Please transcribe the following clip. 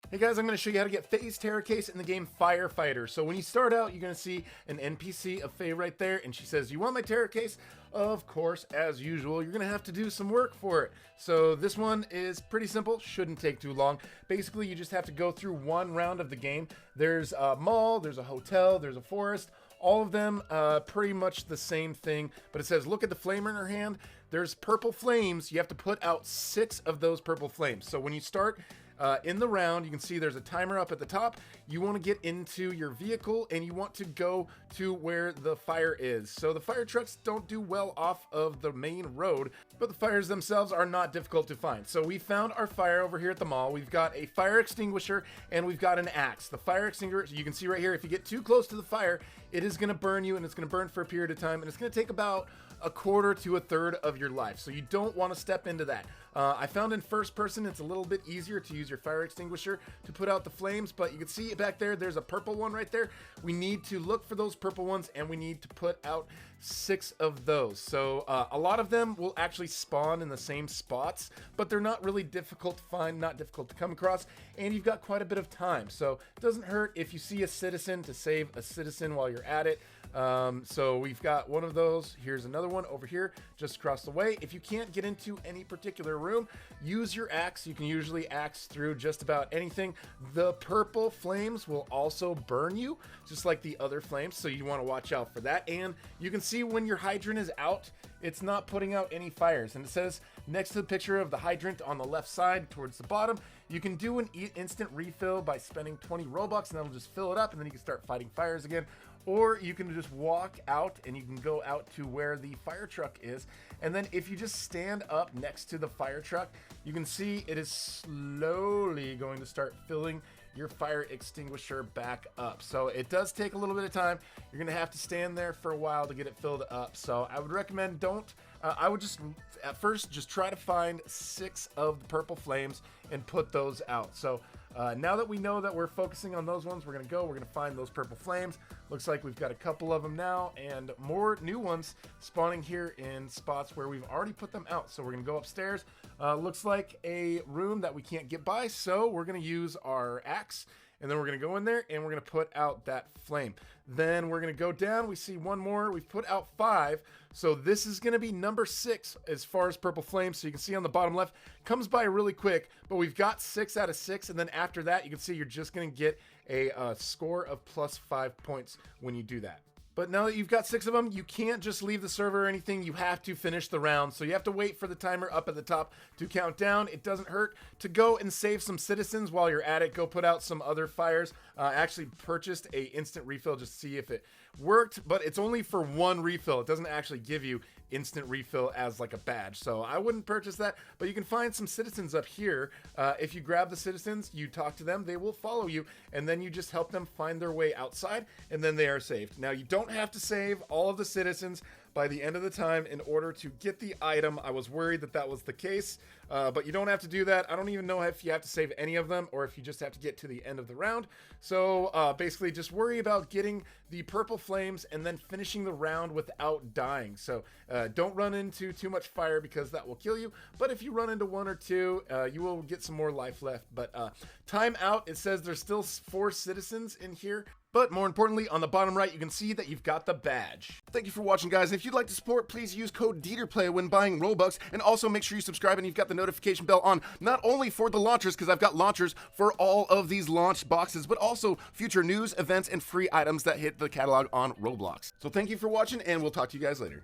Hey guys, I'm going to show you how to get Fey's terror case in the game Firefighters. So when you start out, you're going to see an NPC of Fey right there, and she says, "You want my terror case?" Of course, as usual, you're going to have to do some work for it. So this one is pretty simple, shouldn't take too long. Basically, you just have to go through one round of the game. There's a mall, there's a hotel, there's a forest. All of them pretty much the same thing, but it says, look at the flamer in her hand. There's purple flames. You have to put out 6 of those purple flames. So when you start in the round, you can see there's a timer up at the top. You want to get into your vehicle and you want to go to where the fire is. So the fire trucks don't do well off of the main road, but the fires themselves are not difficult to find. So we found our fire over here at the mall. We've got a fire extinguisher and we've got an axe. The fire extinguisher, you can see right here, if you get too close to the fire, it is going to burn you, and it's going to burn for a period of time, and it's going to take about a quarter to a third of your life. So you don't want to step into that. I found in first person, it's a little bit easier to use your fire extinguisher to put out the flames, but you can see back there, there's a purple one right there. We need to look for those purple ones, and we need to put out 6 of those. So a lot of them will actually spawn in the same spots, but they're not really difficult to find, not difficult to come across, and you've got quite a bit of time. So it doesn't hurt if you see a citizen to save a citizen while you're at it. So we've got one of those. Here's another one over here just across the way. If you can't get into any particular room, use your axe. You can usually axe through just about anything. The purple flames will also burn you just like the other flames, so you want to watch out for that. And you can see when your hydrant is out, it's not putting out any fires, and it says next to the picture of the hydrant on the left side towards the bottom, you can do an instant refill by spending 20 Robux, and that'll just fill it up, and then you can start fighting fires again. Or you can just walk out and you can go out to where the fire truck is. And then if you just stand up next to the fire truck, you can see it is slowly going to start filling your fire extinguisher back up. So it does take a little bit of time. You're gonna have to stand there for a while to get it filled up. So I would recommend I would just at first just try to find 6 of the purple flames and put those out. So now that we know that we're focusing on those ones, we're gonna find those purple flames. Looks like we've got a couple of them now, and more new ones spawning here in spots where we've already put them out. So we're gonna go upstairs. Looks like a room that we can't get by, so we're gonna use our axe, and then we're gonna go in there and we're gonna put out that flame. Then we're gonna go down. We see one more. We've put out 5. So this is gonna be number 6 as far as purple flames. So you can see on the bottom left, comes by really quick, but we've got 6 out of 6. And then after that, you can see you're just gonna get a score of +5 points when you do that. But now that you've got 6 of them, you can't just leave the server or anything. You have to finish the round. So you have to wait for the timer up at the top to count down. It doesn't hurt to go and save some citizens while you're at it. Go put out some other fires. I actually purchased a instant refill just to see if it worked, but it's only for 1 refill. It doesn't actually give you instant refill as like a badge. So I wouldn't purchase that, but you can find some citizens up here. If you grab the citizens, you talk to them, they will follow you, and then you just help them find their way outside, and then they are saved. Now you don't have to save all of the citizens by the end of the time in order to get the item. I was worried that that was the case, but you don't have to do that. I don't even know if you have to save any of them or if you just have to get to the end of the round. So basically just worry about getting the purple flames and then finishing the round without dying. So don't run into too much fire because that will kill you. But if you run into 1 or 2, you will get some more life left. But time out, it says there's still 4 citizens in here. But more importantly, on the bottom right, you can see that you've got the badge. Thank you for watching, guys. And if you'd like to support, please use code DeeterPlay when buying Robux. And also make sure you subscribe and you've got the notification bell on, not only for the launchers, because I've got launchers for all of these launch boxes, but also future news, events, and free items that hit the catalog on Roblox. So thank you for watching, and we'll talk to you guys later.